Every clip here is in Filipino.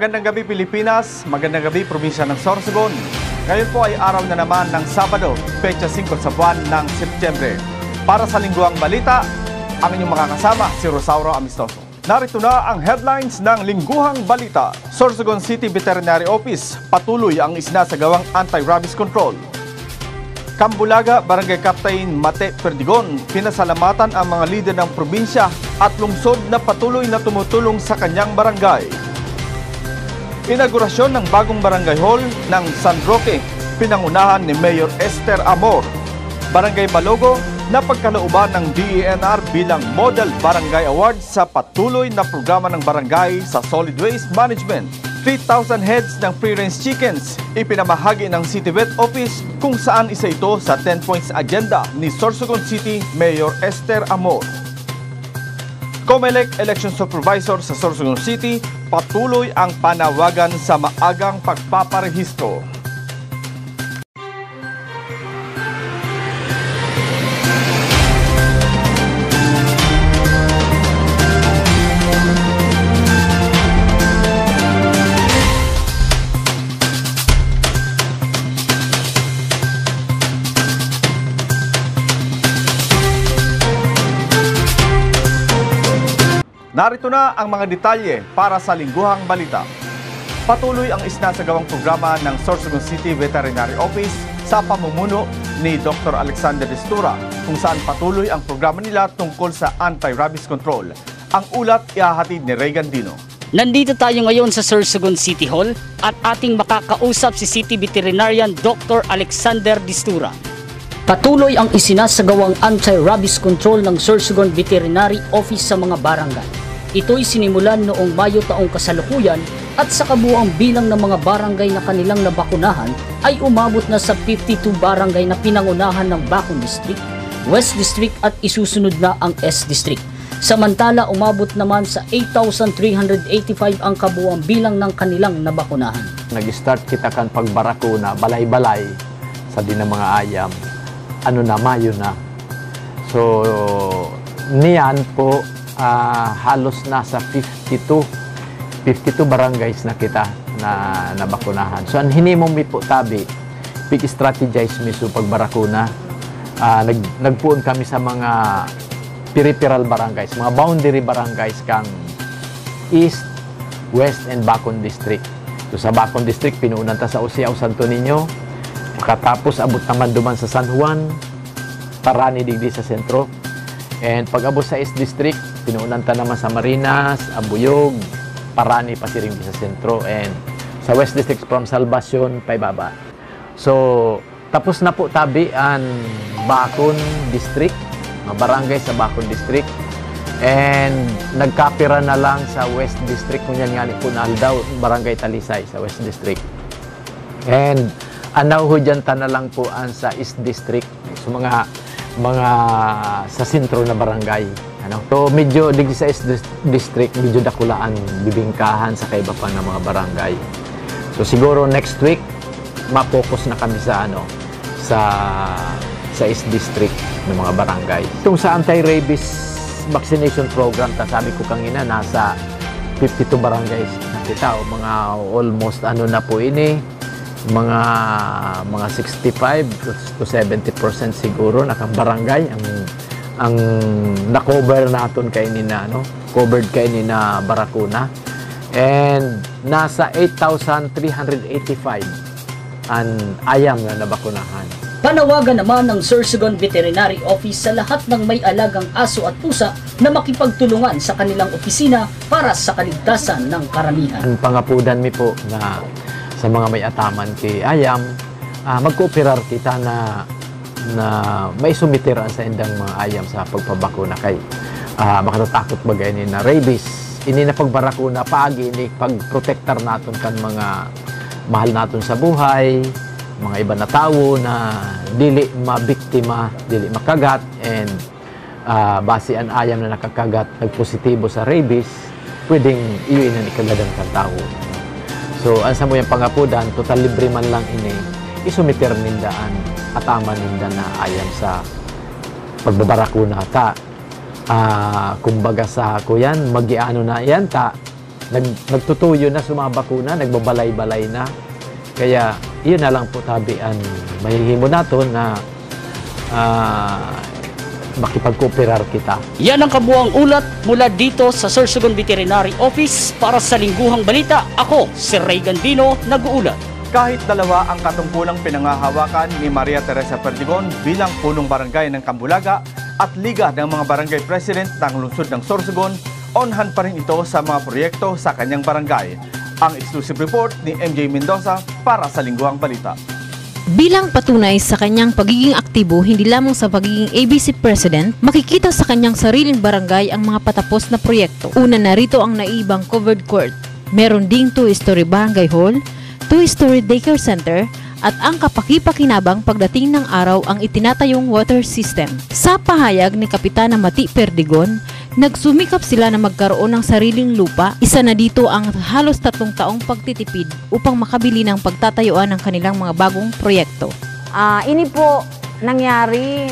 Magandang gabi Pilipinas, magandang gabi probinsya ng Sorsogon. Ngayon po ay araw na naman ng Sabado, petsa 5 sa buwan ng Setyembre. Para sa lingguang balita, ang inyong makakasama si Rosauro Amistoso. Narito na ang headlines ng lingguhang balita. Sorsogon City Veterinary Office, patuloy ang isinasagawang anti-rabies control. Cambulaga, Barangay Captain Mate Perdigon, pinasalamatan ang mga lider ng probinsya at lungsod na patuloy na tumutulong sa kanyang barangay. Inaugurasyon ng bagong barangay hall ng San Roque, pinangunahan ni Mayor Esther Amor. Barangay Balogo, napagkalooban ng DENR bilang Model Barangay Award sa patuloy na programa ng barangay sa solid waste management. 3,000 heads ng free-range chickens ipinamahagi ng City Vet Office kung saan isa ito sa 10 points agenda ni Sorsogon City Mayor Esther Amor. COMELEC Election Supervisor sa Sorsogon City, patuloy ang panawagan sa maagang pagpaparehistro. Narito na ang mga detalye para sa lingguhang balita. Patuloy ang isinasagawang programa ng Sorsogon City Veterinary Office sa pamumuno ni Dr. Alexander Destura, kung saan patuloy ang programa nila tungkol sa anti-rabies control. Ang ulat ihahatid ni Regan Dino. Nandito tayo ngayon sa Sorsogon City Hall at ating makakausap si City Veterinarian Dr. Alexander Destura. Patuloy ang isinasagawang anti-rabies control ng Sorsogon Veterinary Office sa mga barangay. Ito'y sinimulan noong Mayo taong kasalukuyan at sa kabuuang bilang ng mga barangay na kanilang nabakunahan ay umabot na sa 52 barangay na pinangunahan ng Bacon District, West District at isusunod na ang S District. Samantala umabot naman sa 8,385 ang kabuuang bilang ng kanilang nabakunahan. Nag-start kita kan pagbarakuna, balay-balay sa din ng mga ayam. Ano na, Mayo na. So, niyan po, halos nasa 52 barangays na kita na nabakunahan. So, ang hinimong mi po tabi, pig-strategize mi so pagbarakuna. Nagpuon kami sa mga peripheral barangays, mga boundary barangays kang East, West, and Bacon District. So, sa Bacon District, pinuunan ta sa Usiao, Santo Niño. Katapos, abot naman duman sa San Juan, Parani, digdi sa sentro. And pag abot sa East District, pinuunan ta naman sa Marinas, Abuyog, Parani, Pasiring sa sentro. And sa West District, from Salvacion, paibaba. So, tapos na po tabi ang Bacon District, mga barangay sa Bacon District. And nagkapira na lang sa West District, kung yan nga ni Punal daw, Barangay Talisay sa West District. And anahudyanta na lang po ang sa East District, so mga sa sentro na barangay. So medyo digdi sa East District, medyo dakulaan, bibingkahan sa kaiba pa ng mga barangay. So siguro next week, ma-focus na kami sa sa East District ng mga barangay. Itong sa anti-rabies vaccination program, sabi ko kanina, nasa 52 barangays na kita, o mga almost na po ini, mga 65 to 70% siguro nakabarangay ang na-cover naton kay ni na covered kay ni na barakuna, and nasa 8,385 ang ayam na nabakunahan. Panawagan naman ng Sorsogon Veterinary Office sa lahat ng may alagang aso at pusa na makipagtulungan sa kanilang opisina para sa kaligtasan ng karamihan. Ang pangapudan mi po na sa mga may ataman kay ayam, magkooperar kita na may sumitiran sa indang mga ayam sa pagpabakuna kay makatatakot bagay ni na rabies. Ini na pagbarakuna, paagi ini pagprotektar naton kan mga mahal naton sa buhay, mga iba na tao na dili mabiktima, dili makagat, and base ang ayam na nakakagat, nagpositibo sa rabies, pwedeng iyon na ikagadan kan tao. So, ang sa mo yung pangapudan, total libre man lang ini, isumiter nindaan at ama ninda na ayam sa pagbabarakuna ta. Kumbaga sa ako yan, mag-iano na yan ta, nagtutuyo na sumabakuna, nagbabalay-balay na. Kaya yun na lang po tabian. Mahihimo nato na makipag-cooperar kita. Yan ang kabuang ulat mula dito sa Sorsogon Veterinary Office. Para sa Lingguhang Balita, ako si Ray Gandino, nag-uulat. Kahit dalawa ang katungkulang pinangahawakan ni Maria Teresa Perdigon bilang punong barangay ng Cambulaga at Liga ng mga Barangay President ng lungsod ng Sorsogon, onhan pa rin ito sa mga proyekto sa kanyang barangay. Ang exclusive report ni MJ Mendoza para sa Lingguhang Balita. Bilang patunay sa kanyang pagiging aktibo hindi lamang sa pagiging ABC President, makikita sa kanyang sariling barangay ang mga patapos na proyekto. Una na rito ang naibang covered court. Meron ding 2-story barangay hall, 2-story daycare center, at ang kapaki-pakinabang pagdating ng araw ang itinatayong water system. Sa pahayag ni Kapitana Mati Perdigon, nagsumikap sila na magkaroon ng sariling lupa. Isa na dito ang halos 3 taong pagtitipid upang makabili ng pagtatayuan ng kanilang mga bagong proyekto. Ini po nangyari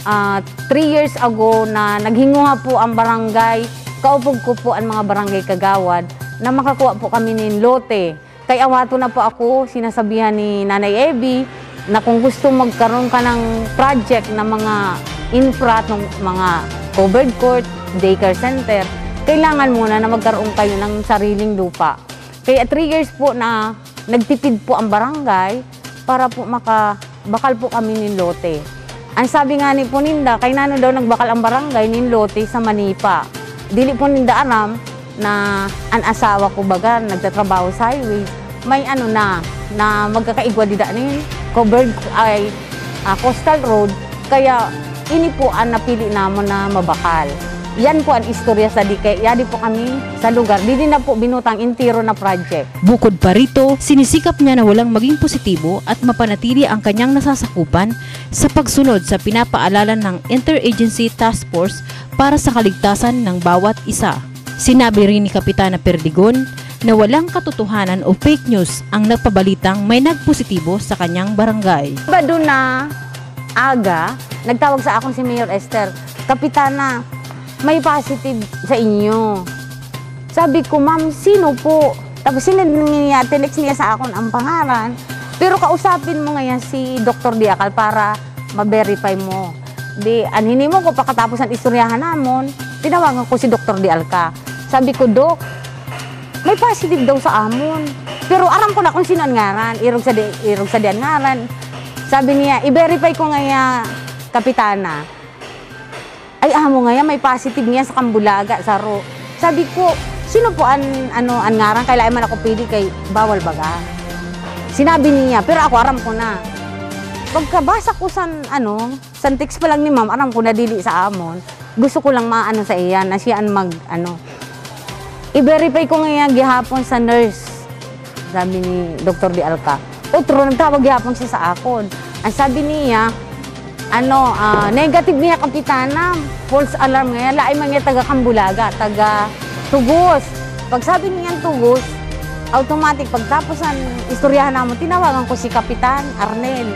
3 years ago na naghinguha po ang barangay, kaupog ko po ang mga barangay kagawad na makakuha po kami ng lote. Kaya awato na po ako, sinasabihan ni Nanay Ebi na kung gusto magkaroon ka ng project na mga infra, ng mga covered court, daycare center, kailangan muna na magkaroon kayo ng sariling lupa. Kaya 3 years po na nagtipid po ang barangay para po makabakal po kami ng lote. Ang sabi nga ni po ninda, kay nano daw nagbakal ang barangay ng lote sa Manipa. Dili po ninda aram na ang asawa ko baga nagtatrabaho sa highways, may na magkakaigwa dida ni covered ay coastal road, kaya ini po ang napili namon na mabakal. Yan po ang istorya sa dike, yadi po kami sa lugar, di na po binutang intiro na project. Bukod pa rito, sinisikap niya na walang maging positibo at mapanatili ang kanyang nasasakupan sa pagsunod sa pinapaalala ng Interagency Task Force para sa kaligtasan ng bawat isa. Sinabi rin ni Kapitana Perdigon na walang katotohanan o fake news ang nagpabalitang may nagpositibo sa kanyang barangay. Bado na aga, nagtawag sa akin si Mayor Esther, Kapitana, may positive sa inyo. Sabi ko, ma'am, sino po? Tapos tinext niya sa akin ang pangalan, pero kausapin mo ngayon si Dr. Diacal para ma-verify mo. Di, anhini mo ko pagkatapos ang istoryahan namon, tinawagan ko si Dr. Dialca. Sabi ko, Dok, may positive daw sa amon. Pero aram ko na kung sino ang ngaran, irog sa diyan ngaran. Sabi niya, i-verify ko ngayon, Kapitana. Ay, amo ngayon, may positive niya sa Cambulaga, sa Ro. Sabi ko, sino po ang ngaran? Kailangan man ako pili kay bawal baga. Sinabi niya, pero ako aram ko na. Pagkabasa ko sa text pa lang ni ma'am, aram ko na dili sa amon. Gusto ko lang maano sa iyan, na siya ang i-verify ko ngayon gihapon sa nurse, sabi ni Dr. Dialca. Otro, nagtawag gihapon siya sa akon. Ang sabi niya, negative niya, Kapitana, false alarm ngayon, laay man niya taga Cambulaga, taga Tugos. Pag sabi niya Tugos, automatic, pagtapos ang istoryahan namin, tinawagan ko si Kapitan Arnel.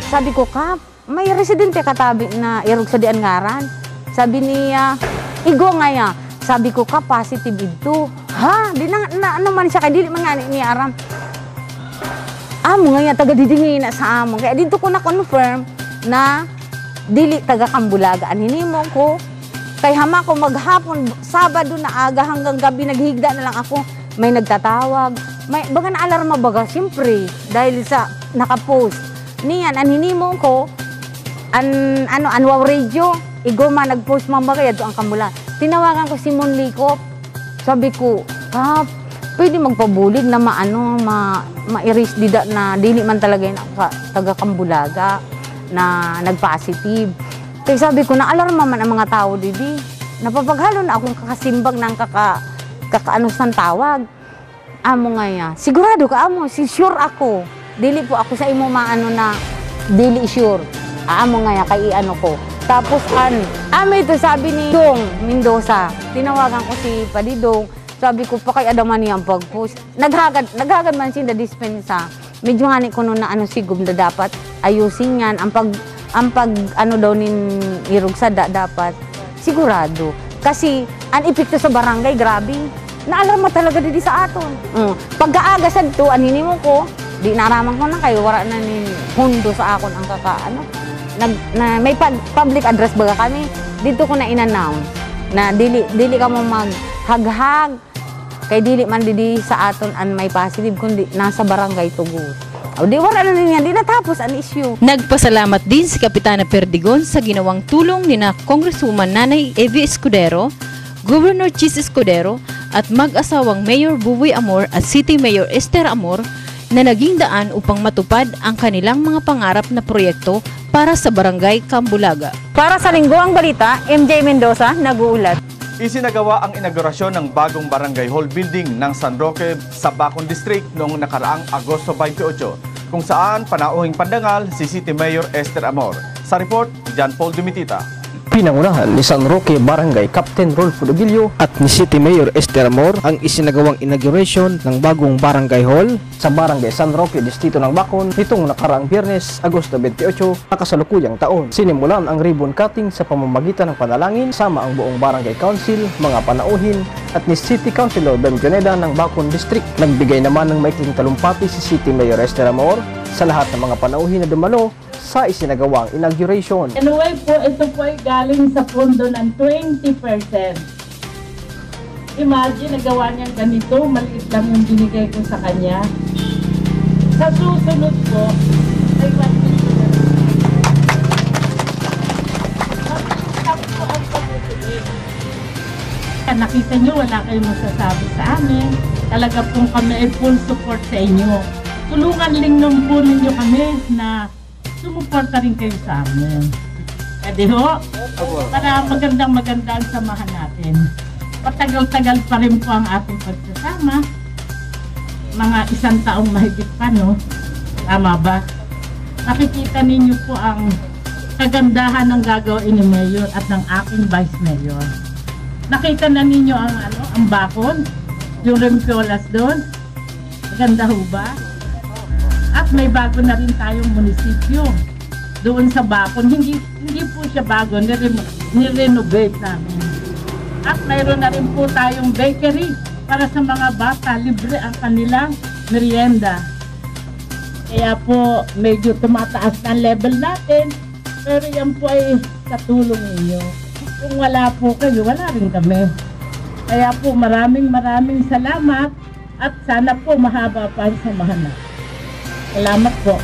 Sabi ko, Kap, may residente katabi na irog sa dian ngaran. Sabi niya, igo ngaya. Sabi ko, Kap, positive ito. Ha? Di na ano man siya, kaya dili man nga ni aram. Amo ngaya, taga didingin na sa amo. Kaya dito ko na-confirm na dili taga Cambulaga. Anhinimo ko, kay hama ko maghapon, Sabado na aga hanggang gabi, naghigda na lang ako. May nagtatawag. May, baga na alarma baga, siyempre, dahil sa nakapost. Niyan, anhinimo ko, Wow Radio, igoma nag-post mamba kaya doon ang Cambulaga. Tinawagan ko si Mon Likop. Sabi ko, Kap, pwede magpabulig na ma-erase dida na dili man talaga yung taga Cambulaga na nag-positive. Kaya sabi ko, na-alarma man ang mga tao didi. Napapaghalo na akong kakasimbag ng kakaanusan tawag. Amo nga sigurado ka amo, sure ako. Dili po ako sa imo na dili sure. Amo nga kay ko. Tapos ito sabi ni Dong Mendoza, tinawagan ko si Padidong, sabi ko pa kay adaman niya ang pag-post. Naghagad man siya na dispensa. Medyo nga ko na sigub na dapat ayusin yan. Ang pag daw nin irugsada dapat sigurado. Kasi ang epekto sa barangay, grabe. naalarma talaga di sa aton. Pagkaaga sa ito, anini mo ko, di naraman ko na kayo, wala na ni hundo sa akon ang may public address baga kami, dito ko na in-announce na dili ka mo maghaghag, kay dili man di sa aton an may positive, kundi nasa barangay Tugos. O di wala na niyan, di natapos ang issue. Nagpasalamat din si Kapitana Perdigon sa ginawang tulong ni na Congresswoman Nanay Evie Escudero, Governor Chis Escudero at mag-asawang Mayor Buboy Amor at City Mayor Esther Amor na naging daan upang matupad ang kanilang mga pangarap na proyekto para sa Barangay Cambulaga. Para sa Lingguang Balita, MJ Mendoza, nag-uulat. Isinagawa ang inaugurasyon ng bagong barangay hall building ng San Roque sa Bacon District noong nakaraang Agosto 28, kung saan panauhing pandangal si City Mayor Esther Amor. Sa report, John Paul Dumitita. Pinangunahan ni San Roque Barangay Captain Rolfo Dobilio at ni City Mayor Esther Amor ang isinagawang inauguration ng bagong barangay hall sa Barangay San Roque, Distrito ng Bacon nitong nakaraang Biyernes, Agosto 28, nakasalukuyang taon. Sinimulan ang ribbon cutting sa pamamagitan ng panalangin sama ang buong Barangay Council, mga panauhin at ni City Councilor Bem Joneda ng Bacon District. Nagbigay naman ng maikling talumpati si City Mayor Esther Amor sa lahat ng mga panauhin na dumalo sa isinagawang inauguration. Anyway po, ito po ay galing sa pondo ng 20%. Imagine, nagawa niyang ganito, maliit lang yung binigay ko sa kanya. Sa susunod po, ay 1 million. Tapos po ang pagtutuloy. Nakita niyo, wala kayong masasabi sa amin. Talaga pong kami ay full support sa inyo. Tulungan lang po ninyo kami na sumuporta rin kayo sa amin. Pwede ho? Para magandang-maganda ang samahan natin. Patagal-tagal pa rin po ang ating pagsasama. Mga 1 taong mahigit pa, no? Tama ba? Nakikita ninyo po ang kagandahan ng gagawin ni Mayor at ng aking Vice Mayor. Nakita na ninyo ang Bacon, yung Rempeolas doon. Maganda ho ba? At may bago na rin tayong munisipyo doon sa Bacon. Hindi po siya bago, nirenovate namin. At mayroon na rin po tayong bakery para sa mga bata, libre ang kanilang merienda. Kaya po medyo tumataas na ang level natin, pero yan po ay sa tulong ninyo. Kung wala po kayo, wala rin kami. Kaya po maraming salamat at sana po mahaba pa ang samahan natin. Salamat po.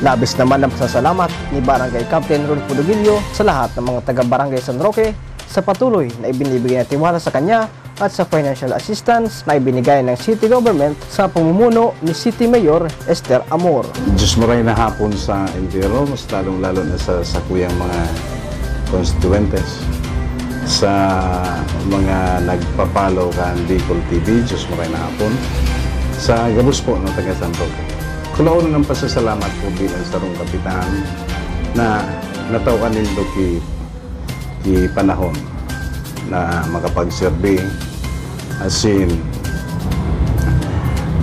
Labis naman ang pasasalamat ni Barangay Captain Rolfo Dobilio sa lahat ng mga taga-Barangay San Roque sa patuloy na ibinibigay na tiwala sa kanya at sa financial assistance na ibinigay ng city government sa pamumuno ni City Mayor Esther Amor. Diyos maray na hapon sa Impero, mas lalong-lalo na sa sakuyang mga constituentes. Sa mga nagpapalo kan Bicol TV, Diyos maray na hapon. Sa gabos po ng taga San Roque. Kulaon ng pasasalamat po bilang sarong kapitan na natawan nito ki panahon na makapagserbi asin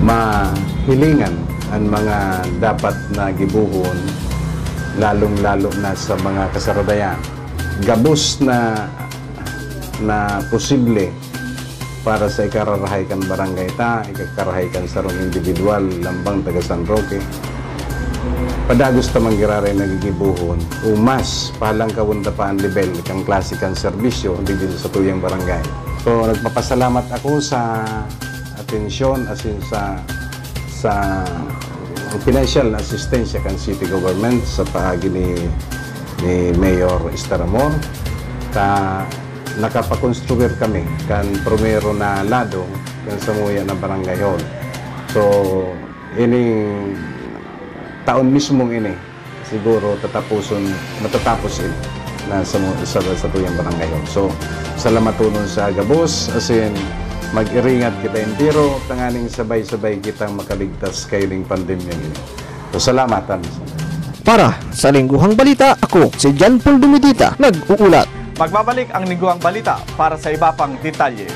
mahilingan ang mga dapat na gibuhon lalong-lalo na sa mga kasaradayan. Gabos na posible para sa ikararahay kan barangay ta, ikakarahay kan sarong individual lambang taga San Roque. Padagos ta manggiraray nagigibuhon o mas palang kawunda pa ang level kang klase kan serbisyo dito sa tuyang barangay. So nagpapasalamat ako sa atensyon asin sa financial assistance kan city government sa paagi ni Mayor Esther Amor. Nakapakonstruir kami kan primero na lado kan samuya na barangay hall. So ining taon mismong ini siguro matatapos na sa tuyang barangay hall. So salamat tunon sa gabos asin mag-iringat kita entero tanganing sabay-sabay kitang makaligtas kay ning pandemya ini. So salamatan. Para sa Lingguhang Balita, ako si John Paul Dumitita, nag-uulat. Magbabalik ang Lingguhang Balita para sa iba pang detalye.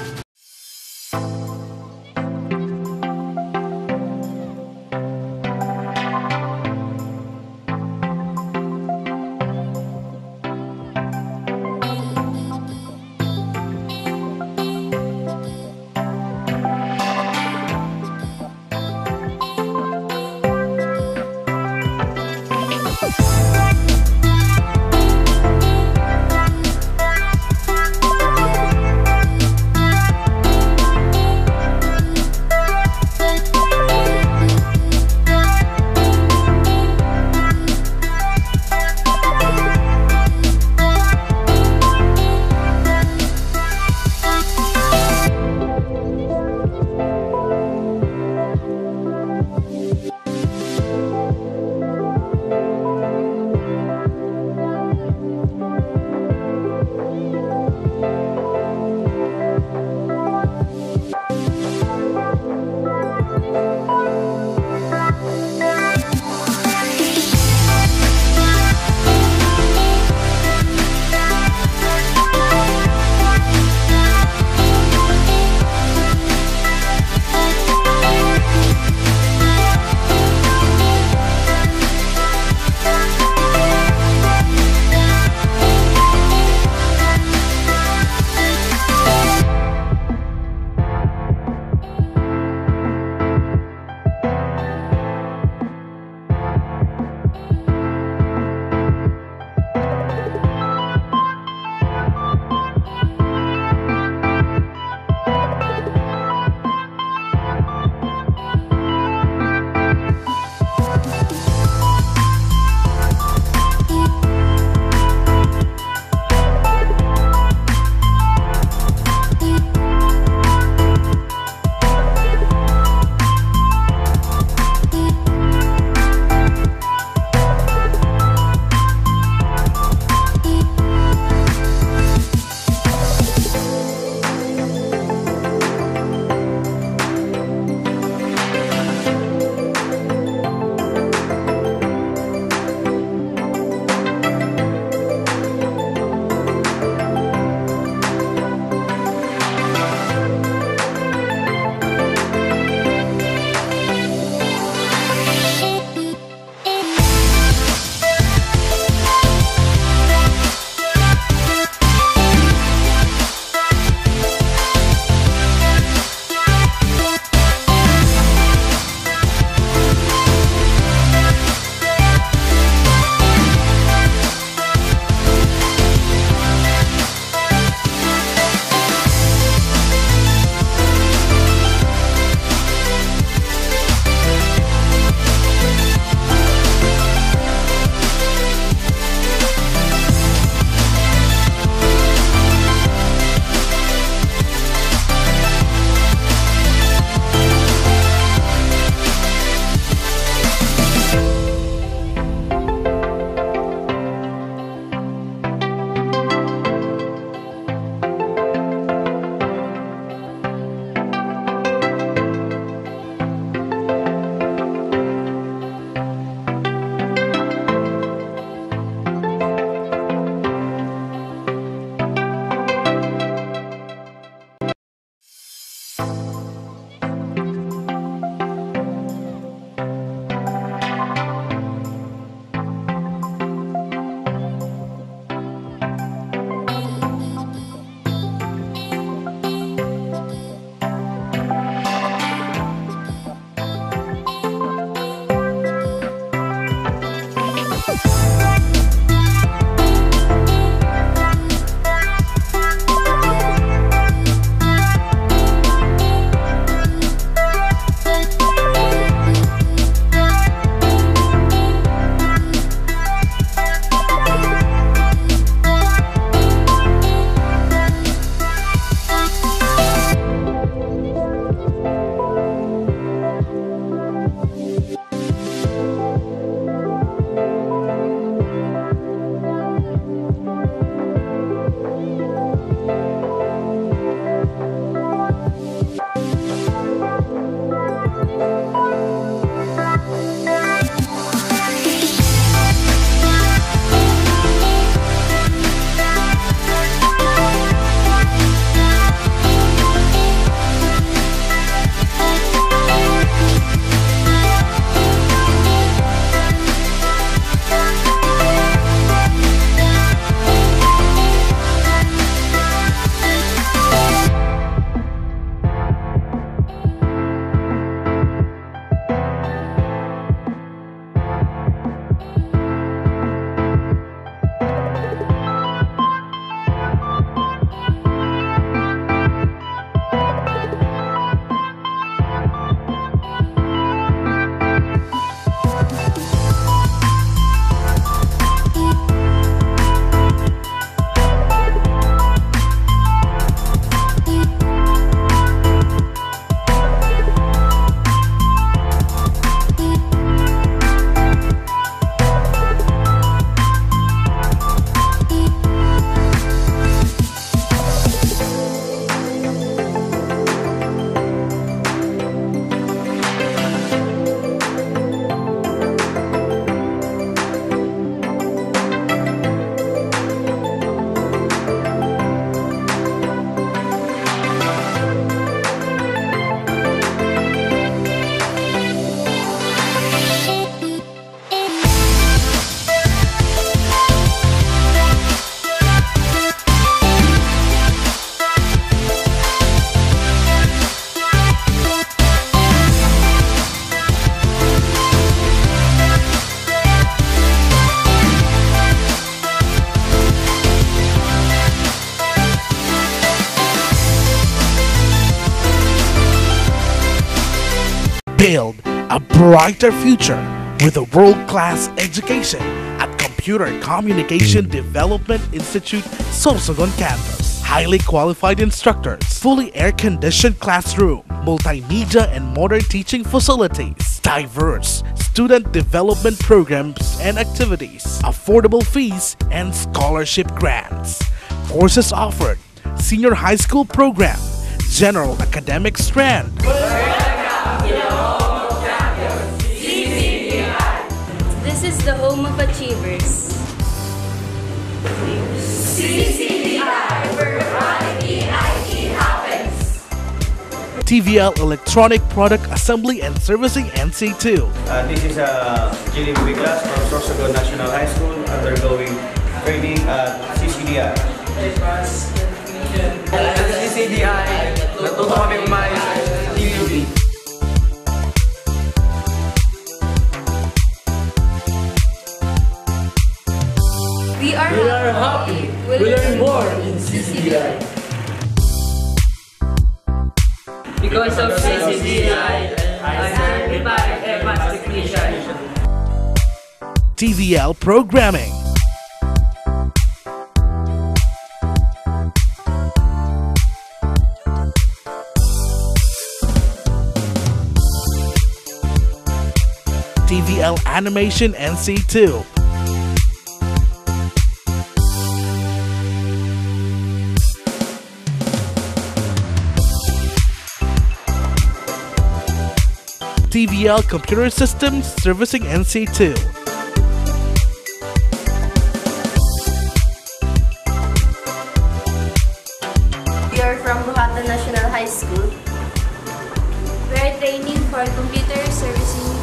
Build a brighter future with a world-class education at Computer Communication Development Institute, Sorsogon Campus. Highly qualified instructors, fully air-conditioned classroom, multimedia and modern teaching facilities, diverse student development programs and activities, affordable fees and scholarship grants. Courses offered: senior high school program, general academic strand, This is the home of achievers. CCDI, where quality IT happens. TVL Electronic Product Assembly and Servicing NC2. This is Jilly Biglas from Sorsogon National High School undergoing training at CCDI. CCDI, natuto kami umayos sa TVB. We are happy. We learn more in CCDI. Because of CCDI, I'm certified EPAS technician. TVL Programming. TVL Animation NC2. TVL Computer Systems Servicing NC2. We are from Buhata National High School. We are training for computer servicing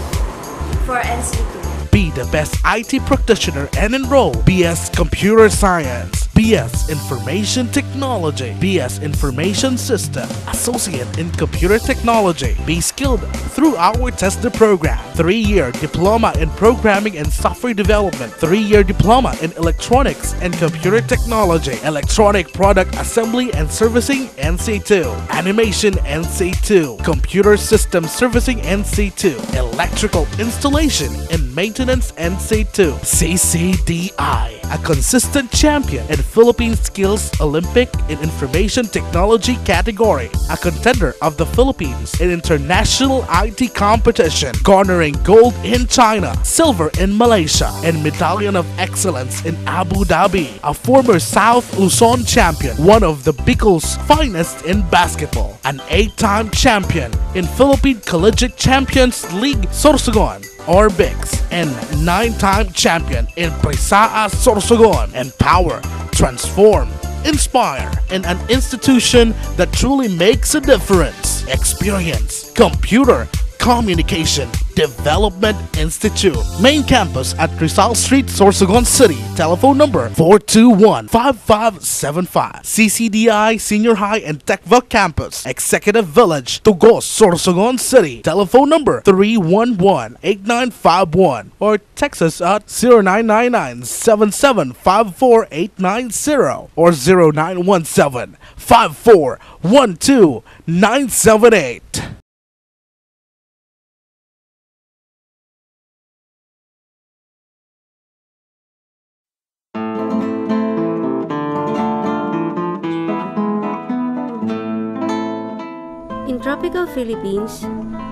for NC2. Be the best IT practitioner and enroll BS Computer Science, BS Information Technology, BS Information System, Associate in Computer Technology. Be skilled through our tester program. 3-year diploma in Programming and Software Development, 3-year diploma in Electronics and Computer Technology, Electronic Product Assembly and Servicing NC2, Animation NC2, Computer System Servicing NC2, Electrical Installation and Maintenance NC2, CCDI, a consistent champion in Philippine Skills Olympic in Information Technology category, a contender of the Philippines in international IT competition, garnering gold in China, silver in Malaysia, and Medallion of Excellence in Abu Dhabi, a former South Luzon champion, one of the Bicol's finest in basketball, an 8-time champion in Philippine Collegiate Champions League Sorsogon, or BICS, and 9-time champion in Prisaa Sorsogon. Empower, transform, inspire in an institution that truly makes a difference. Experience Computer Communication Development Institute. Main campus at Rizal Street, Sorsogon City. Telephone number 421-5575. CCDI Senior High and Techvoc Campus. Executive Village, Tugos, Sorsogon City. Telephone number 311-8951 or text us at 0999-7754-890 or 0917-5412-978. In tropical Philippines,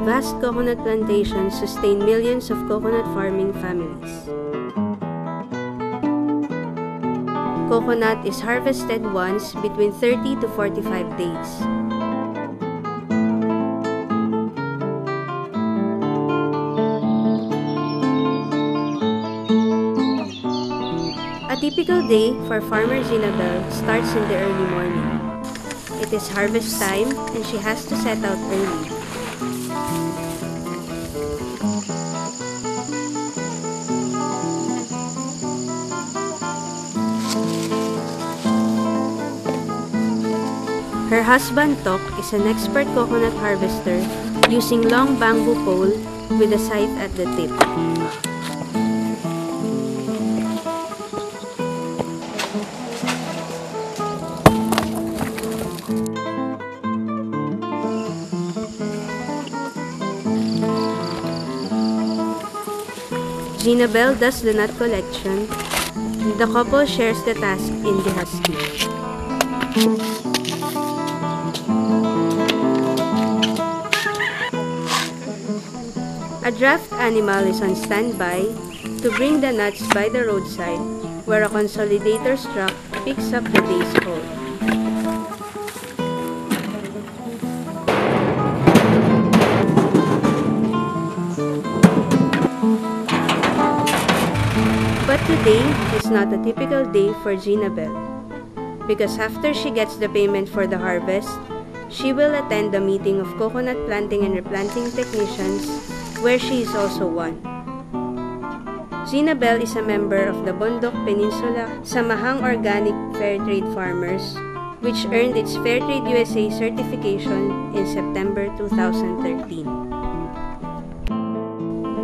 vast coconut plantations sustain millions of coconut farming families. Coconut is harvested once between 30 to 45 days. A typical day for farmer Zinabel starts in the early morning. It is harvest time and she has to set out early. Her husband Tok is an expert coconut harvester using long bamboo pole with a scythe at the tip. Zinabel does the nut collection. The couple shares the task in the husky. A draft animal is on standby to bring the nuts by the roadside, where a consolidator's truck picks up the day's haul. But today is not a typical day for Zinabel, because after she gets the payment for the harvest, she will attend the meeting of coconut planting and replanting technicians, where she is also one. Zinabel is a member of the Bondok Peninsula Samahang Organic Fair Trade Farmers, which earned its Fairtrade USA certification in September 2013.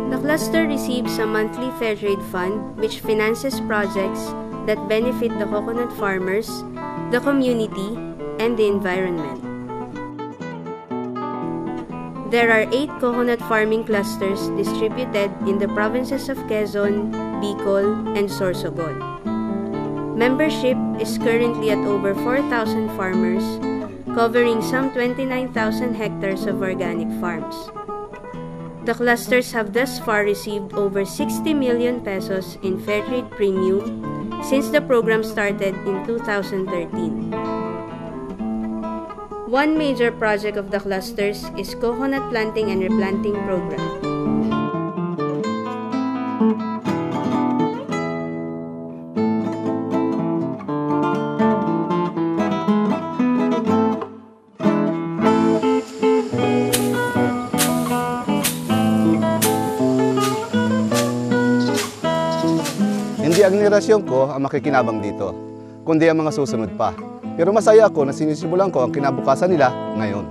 The cluster receives a monthly fair trade fund which finances projects that benefit the coconut farmers, the community, and the environment. There are 8 coconut farming clusters distributed in the provinces of Quezon, Bicol, and Sorsogon. Membership is currently at over 4,000 farmers, covering some 29,000 hectares of organic farms. The clusters have thus far received over 60 million pesos in Fairtrade Premium since the program started in 2013. One major project of the clusters is Coconut Planting and Replanting Program. Hindi ang henerasyon ko ang makikinabang dito. kundi ang mga susunod pa. Pero masaya ako na sinisimulan ko ang kinabukasan nila ngayon.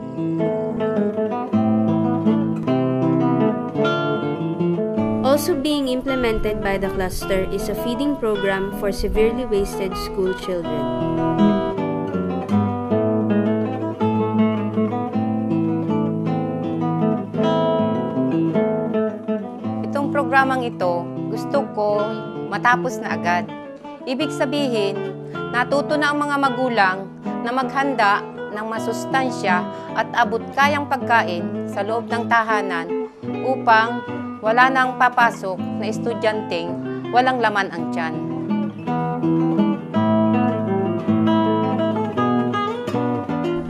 Also being implemented by the cluster is a feeding program for severely wasted school children. Itong programang ito, gusto ko matapos na agad. Ibig sabihin, natuto na ang mga magulang na maghanda ng masustansya at abot kayang pagkain sa loob ng tahanan upang wala nang papasok na estudyanteng walang laman ang tiyan.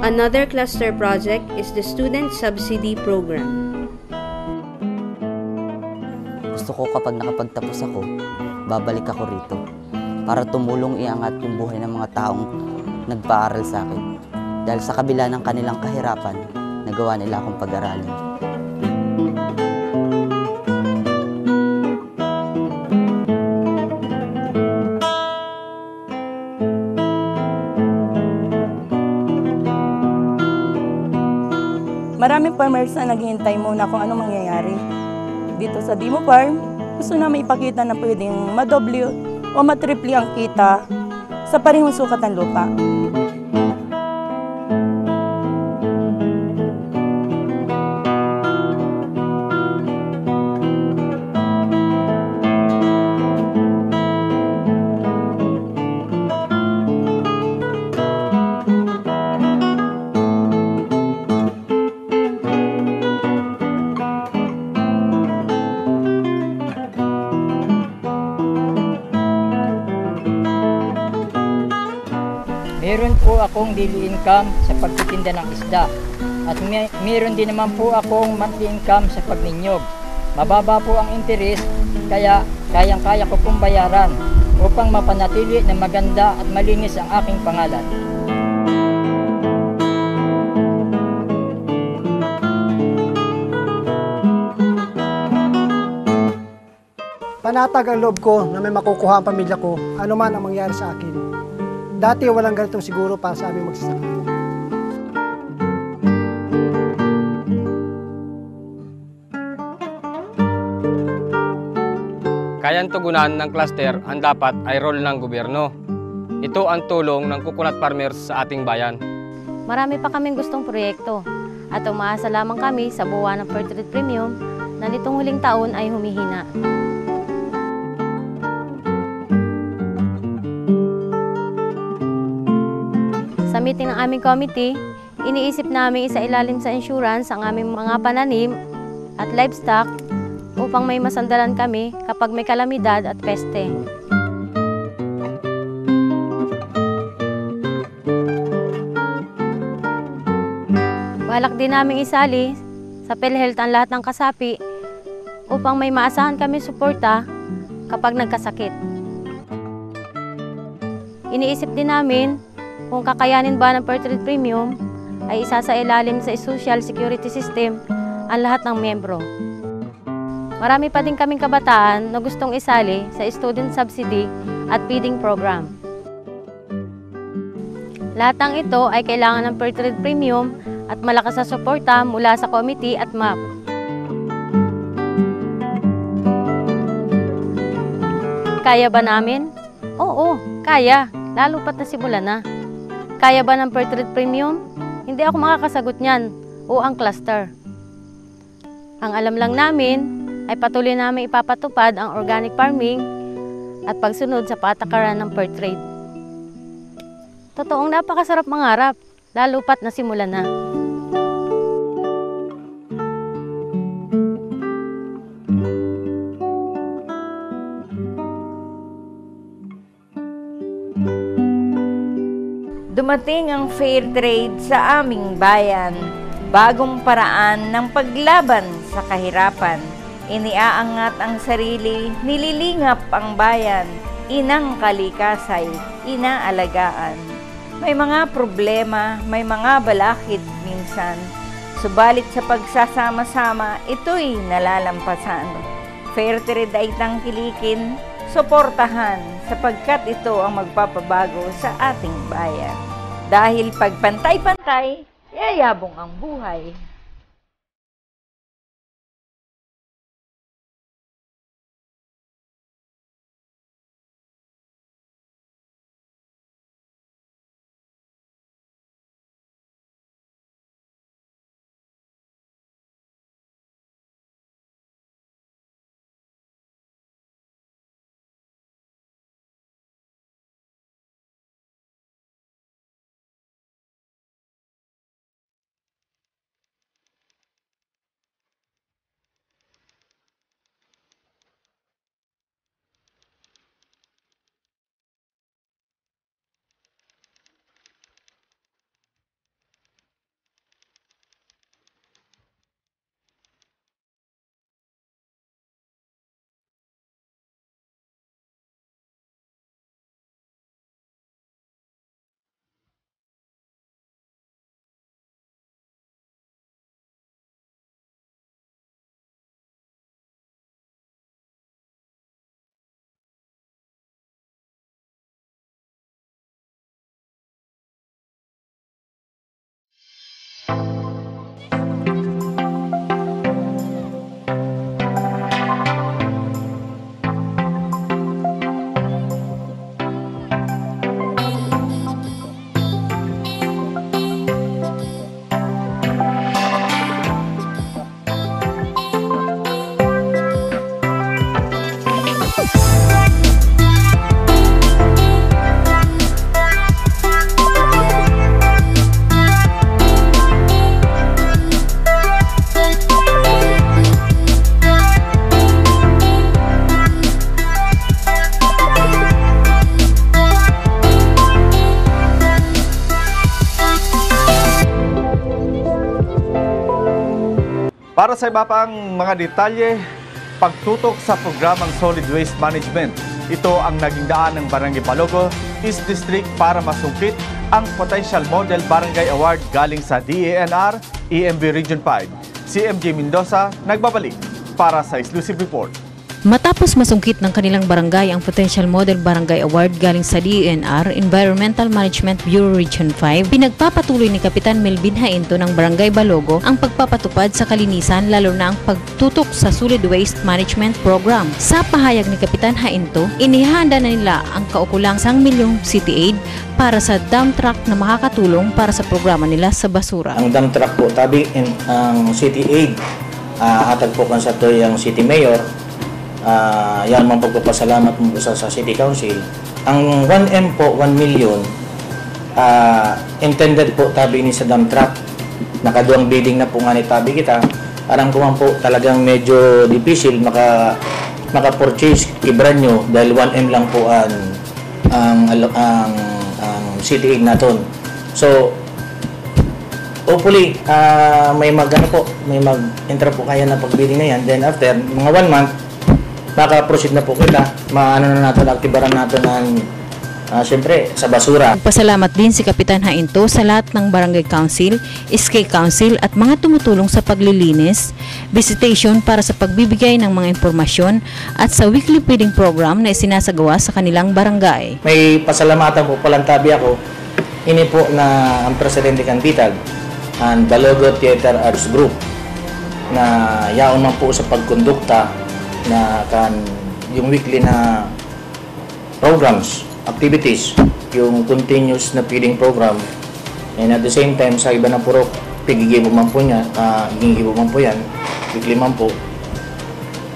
Another cluster project is the Student Subsidy Program. Gusto ko kapag nakapagtapos ako, babalik ako rito para tumulong iangat yung buhay ng mga taong nagpaaral sa akin. Dahil sa kabila ng kanilang kahirapan, nagawa nila akong pag-aralin. Maraming farmers na naghihintay muna kung anong mangyayari. Dito sa Dimo Farm, gusto namin ipakita na pwedeng madoble o matriple ang kita sa parehong sukat ng lupa. Meron po akong daily income sa pagtitinda ng isda at meron din naman po akong monthly income sa pagninyog. Mababa po ang interest kaya kayang-kaya ko pong bayaran upang mapanatili na maganda at malinis ang aking pangalan. Panatag ang loob ko na may makukuha ang pamilya ko, ano man ang mangyari sa akin. Dati walang ganitong siguro para sa aming magsasaka. Kayang tugunan ng cluster ang dapat ay role ng gobyerno. Ito ang tulong ng coconut farmers sa ating bayan. Marami pa kaming gustong proyekto at umaasa lamang kami sa buwan ng Fair Trade Premium na nitong huling taon ay humihina. Sa meeting ng aming committee, iniisip namin isailalim sa insurance ang aming mga pananim at livestock upang may masandalan kami kapag may kalamidad at peste. Balak din namin isali sa PhilHealth ang lahat ng kasapi upang may maasahan kami suporta kapag nagkasakit. Iniisip din namin kung kakayanin ba ng Fair Trade Premium ay isasailalim sa Social Security System ang lahat ng miyembro. Marami pa din kaming kabataan na gustong isali sa Student Subsidy at Feeding Program. Lahat ng ito ay kailangan ng Fair Trade Premium at malakas na suporta mula sa committee at MAP. Kaya ba namin? Oo, kaya. Lalo pat nasimula na. Kaya ba ng Fair Trade Premium? Hindi ako makakasagot niyan o ang cluster. Ang alam lang namin ay patuloy namin ipapatupad ang organic farming at pagsunod sa patakaran ng Fair Trade. Totoong napakasarap mangarap, lalo pat nasimula na. Dumating ang fair trade sa aming bayan, bagong paraan ng paglaban sa kahirapan. Iniaangat ang sarili, nililingap ang bayan, inang kalikasay, inaalagaan. May mga problema, may mga balakid minsan, subalit sa pagsasama-sama, ito'y nalalampasan. Fair trade ay tangkilikin, suportahan sapagkat ito ang magpapabago sa ating bayan. Dahil pag pantay-pantay, yayabong ang buhay. Para sa iba pang mga detalye, pagtutok sa programang Solid Waste Management. Ito ang naging daan ng Barangay Balogo East District para masungkit ang Potential Model Barangay Award galing sa DENR, EMB Region 5. Si MJ Mendoza nagbabalik para sa exclusive report. Matapos masungkit ng kanilang barangay ang Potential Model Barangay Award galing sa DENR, Environmental Management Bureau Region 5, pinagpapatuloy ni Kapitan Melvin Hainto ng Barangay Balogo ang pagpapatupad sa kalinisan lalo na ang pagtutok sa Solid Waste Management Program. Sa pahayag ni Kapitan Hainto, inihanda na nila ang kaukulang 1 milyong city aid para sa dump truck na makakatulong para sa programa nila sa basura. Ang dump truck po, tabi ang city aid, hatag po kan sa to yung city mayor. Yan mang pagpapasalamat mo sa City Council. Ang 1M po, 1 million, intended po tabi ni sa dump truck. Nakaduang bidding na po nga ni tabi kita. Parang kuman po talagang medyo difficile maka-purchase ibran nyo dahil 1M lang po ang City Aid naton. So, hopefully, may mag-enter po kaya na pag-bidding na yan. Then after, mga 1 month, maka-proceed na po kita, maano na natin, aktibaran natin ng, siyempre, sa basura. Pasalamat din si Kapitan Hainto sa lahat ng Barangay Council, SK Council at mga tumutulong sa paglilinis, visitation para sa pagbibigay ng mga impormasyon at sa weekly feeding program na isinasagawa sa kanilang barangay. May pasalamatan po palang tabi ako, ini po na ang Presidente Kanbitag, ang Balogo Theater Arts Group, na yaon man po sa pagkondukta na yung weekly na programs, activities, yung continuous na feeding program, and at the same time sa iba na puro pigigibo man po niya, gigibo man po yan, weekly man po.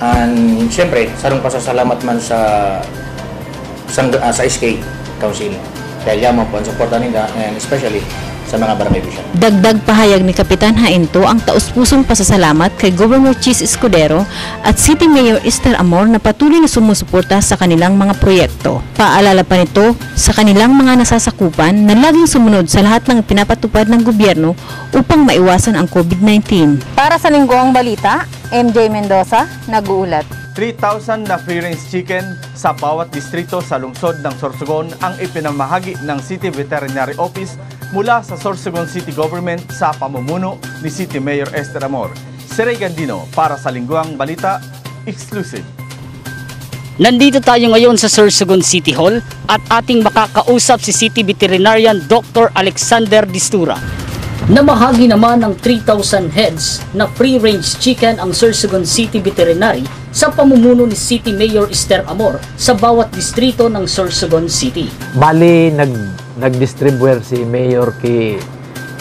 And siyempre, sarong pasasalamat man sa SK Council dahil yaman po ang supportan nila, and especially sa mga barangay vision. Dagdag pahayag ni Kapitan Hainto ang taus-pusong pasasalamat kay Governor Chis Escudero at City Mayor Esther Amor na patuloy na sumusuporta sa kanilang mga proyekto. Paalala pa nito sa kanilang mga nasasakupan na laging sumunod sa lahat ng pinapatupad ng gobyerno upang maiwasan ang COVID-19. Para sa Lingguang Balita, MJ Mendoza, nag-uulat. 3,000 na free-range chicken sa bawat distrito sa lungsod ng Sorsogon ang ipinamahagi ng City Veterinary Office mula sa Sorsogon City Government sa pamumuno ni City Mayor Esther Amor. Si Ray Gandino para sa Lingguang Balita, exclusive. Nandito tayo ngayon sa Sorsogon City Hall at ating makakausap si City Veterinarian Dr. Alexander Distura. Namahagi naman ng 3,000 heads na free-range chicken ang Sorsogon City Veterinary sa pamumuno ni City Mayor Esther Amor sa bawat distrito ng Sorsogon City. Bali, nag-distribute si Mayor kay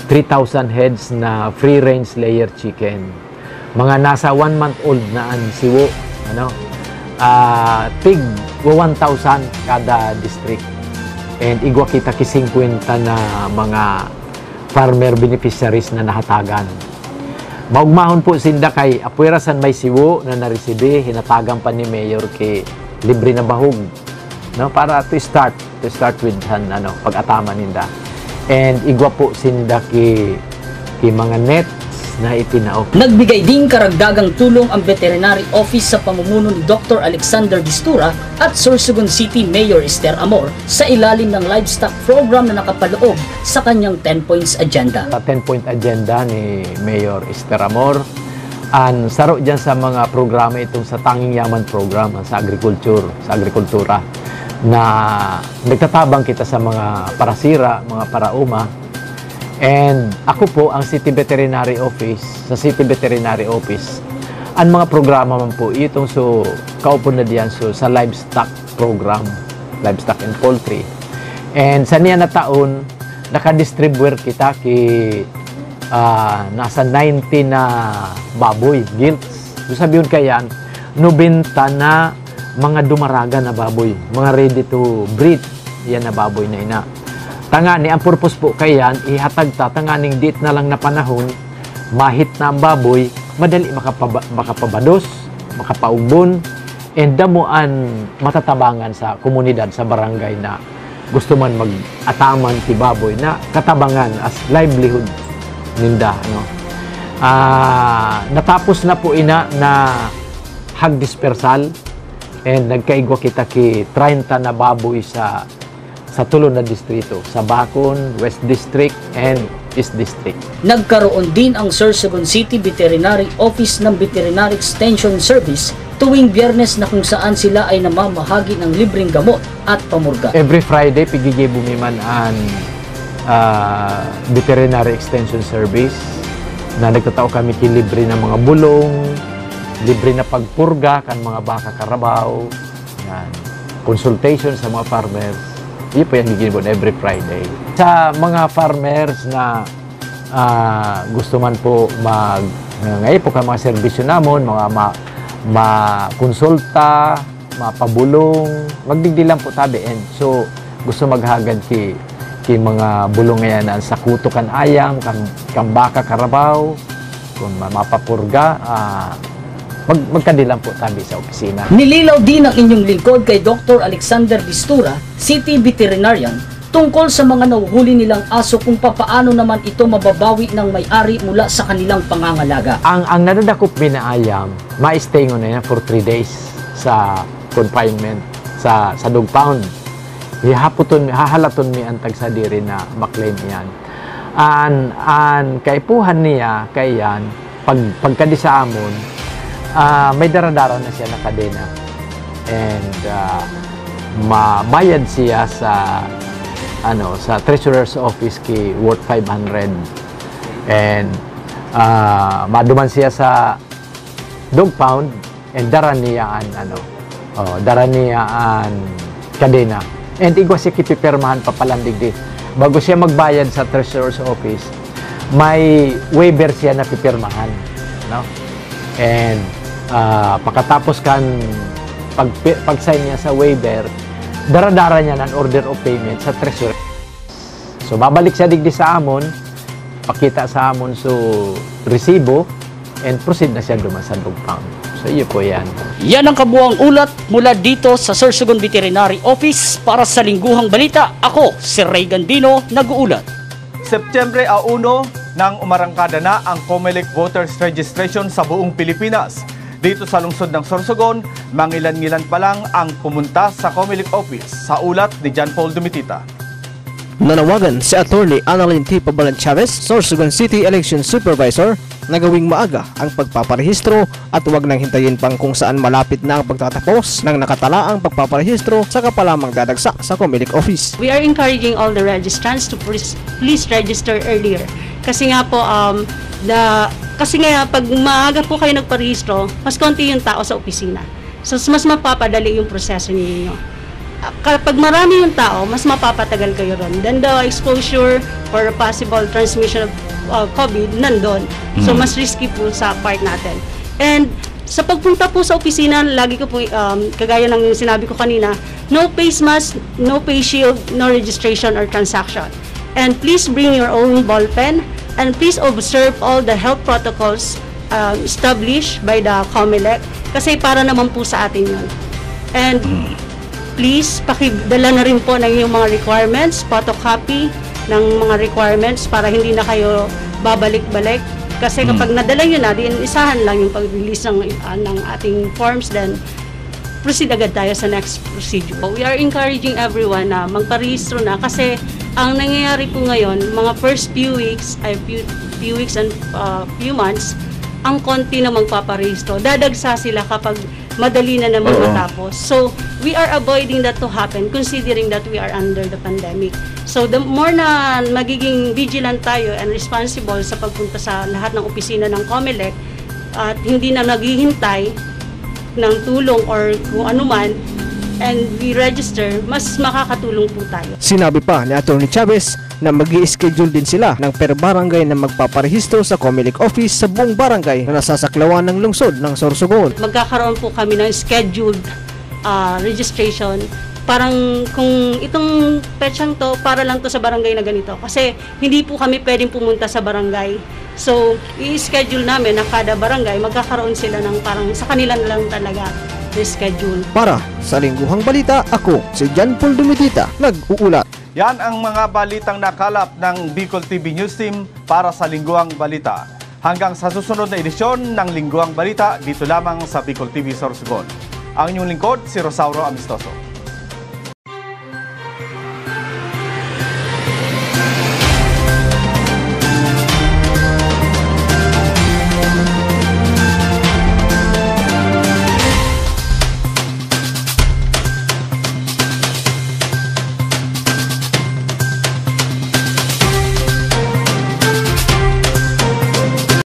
3,000 heads na free-range layer chicken. Mga nasa 1 month old na ang siwo, tig 1,000 kada district. And igwa kita ki 50 na mga farmer beneficiaries na nahatagan. Maugmahon po sinda kay apwerasan may siwo na naresibe, hinatagan pa ni Mayor kay libre na bahog. Para to start with pag-ataman ninda. And igwa po sinda ki mga nets na itinaok. Nagbigay din karagdagang tulong ang Veterinary Office sa pamumuno ni Dr. Alexander Distura at Sorsogon City Mayor Esther Amor sa ilalim ng livestock program na nakapaloob sa kanyang 10 points agenda. 10-point agenda ni Mayor Esther Amor. Ang saro dyan sa mga programa itong sa Tanging Yaman program sa agrikultura na nagtatabang kita sa mga parasira, mga parauma. And ako po ang City Veterinary Office, sa City Veterinary Office, ang mga programa man po itong kaupo na diyan sa livestock program, livestock and poultry. And sa niya na taon, nakadistribute kita nasa 90 na baboy, gilts. Sabihin kayan, 90 na mga dumaraga na baboy, mga ready to breed, yan na baboy na ina. Tangani, ang purpose po kayan, ihatag tanganing dit na lang na panahon, mahit na ang baboy, madali makapabados, makapaugbon, and damuan matatabangan sa komunidad, sa barangay na gusto man mag-ataman ti baboy na katabangan as livelihood ninda. Natapos na po ina na hag dispersal, and nagkaigwa kita ki 30 na baboy sa tulo na distrito, sa Bacon, West District, and East District. Nagkaroon din ang Sorsogon City Veterinary Office ng Veterinary Extension Service tuwing Biyernes na kung saan sila ay namamahagi ng libreng gamot at pamurga. Every Friday, pigigibumiman ang Veterinary Extension Service na nagtatao kami libre ng mga bulong, libre na pagpurga kan mga baka karabaw, consultation sa mga farmers. Yun po yung giginibon every Friday. Sa mga farmers na gusto man po ngayon po mga serbisyo namon, mga konsulta, mapabulong, magdigdilan po tabi. And so, gusto maghagad ki mga bulong ngayon sa kuto kan ayam, kan baka karabaw, kung mapapurga, magkadilan po tabi sa opisina. Nililaw din ang inyong lingkod kay Dr. Alexander Distura, City Veterinarian, tungkol sa mga nahuhuli nilang aso kung papaano naman ito mababawi ng may-ari mula sa kanilang pangangalaga. Ang nadadakop binaayam, ma-stay na yan for 3 days sa confinement, sa dog pound. Hahalaton mi ang tagsadiri na maklaim yan. Ang kaipuhan niya, kayan, pagkadi sa amon, may daradara na siya na kadena, and mabayad siya sa treasurer's office ki worth 500, and maduman siya sa dog pound, and dara niya ang kadena, and igwa siya kipipirmahan papalandig din bago siya magbayad sa treasurer's office. May waiver siya na pipirmahan, and pagkatapos kan pag-sign niya sa waiver, dara-dara niya ng order of payment sa treasurer. So babalik siya digdi sa amon, pakita sa amon resibo, and proceed na siya duman sa dog pound. So iyo po yan. Yan ang kabuang ulat mula dito sa Sorsogon Veterinary Office. Para sa Lingguhang Balita, ako si Ray Gandino, nag-uulat. Septyembre 1 nang umarangkada na ang COMELEC Voters Registration sa buong Pilipinas. Dito sa lungsod ng Sorsogon, mangilan-ngilan pa lang ang pumunta sa COMELEC office, sa ulat ni John Paul Dumitita. Nanawagan si Attorney Annalyn T. Pabalan Chavez, Sorsogon City Election Supervisor, na gawing maaga ang pagpaparehistro at huwag nang hintayin pang kung saan malapit na ang pagtatapos ng nakatalaang pagpaparehistro saka pa lamang dadagsa sa Comelec office. We are encouraging all the registrants to please register earlier. Kasi nga po, pag maaga po kayo nagparehistro, mas konti yung tao sa opisina. So, mas mapapadali yung proseso ninyo. Kapag marami yung tao, mas mapapatagal kayo ron. Then the exposure for possible transmission of COVID nandun. So mas risky po sa part natin. And sa pagpunta po sa opisina, lagi ko po, kagaya ng sinabi ko kanina, no face mask, no face shield, no registration or transaction. And please bring your own ball pen and please observe all the health protocols established by the Comelec kasi para naman po sa atin yun. And please, pakidala na rin po ng inyong mga requirements, photocopy ng mga requirements para hindi na kayo babalik-balik. Kasi kapag nadala nyo na, isahan lang yung pag-release ng ating forms, then proceed agad tayo sa next procedure. We are encouraging everyone na magparehistro na kasi ang nangyayari po ngayon, mga first few weeks and few months, ang konti na magpaparehistro. Dadagsa sila kapag madali na naman matapos. So, we are avoiding that to happen considering that we are under the pandemic. So, the more na magiging vigilant tayo and responsible sa pagpunta sa lahat ng opisina ng Comelec at hindi na naghihintay ng tulong or kung ano man, and we register, mas makakatulong po tayo. Sinabi pa ni Attorney Chavez na mag-i-schedule din sila ng per barangay na magpaparehistro sa Comelec office sa buong barangay na nasasaklawan ng lungsod ng Sorsogon. Magkakaroon po kami ng scheduled registration. Parang kung itong petsang to, para lang to sa barangay na ganito. Kasi hindi po kami pwedeng pumunta sa barangay. So, i-schedule namin na kada barangay, magkakaroon sila ng parang sa kanila na lang talaga schedule. Para sa Lingguhang Balita, ako si John Paul Dumitita, nag-uulat. Yan ang mga balitang nakalap ng Bicol TV News Team para sa Lingguhang Balita. Hanggang sa susunod na edisyon ng Lingguhang Balita, dito lamang sa Bicol TV Sorsogon. Ang inyong lingkod, si Rosauro Amistoso.